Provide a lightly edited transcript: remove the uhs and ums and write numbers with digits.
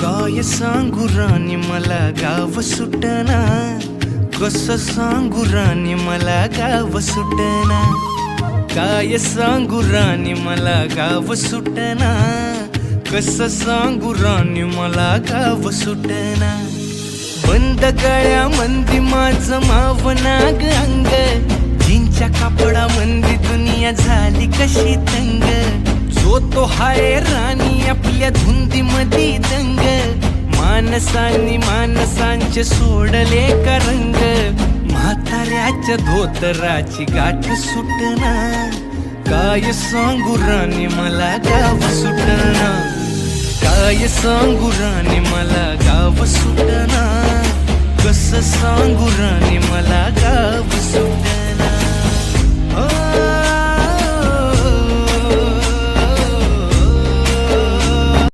काय सांगू राणी मला गाव सुटना, कसं सांगू राणी मला गाव सुटना, काय सांगू राणी मला गाव सुटना, कसं सांगू राणी मला गाव सुटना। बंद गळ्या मंदी माझं मावनाग अंग, जीनच्या कापडा मंदी दुनिया झाली कशी तंग, जो तो हाय राणी आपल्या धुंदी मधी दंग, मानसांनी मानसांचे सोडले का रंग, म्हाताऱ्याच्या धोतराची गाठ सुटना, काय सांगू राणी मला गाव सुटना, काय सांगू राणी मला गाव सुटना, कसं सांगू राणी मला गाव सुटना।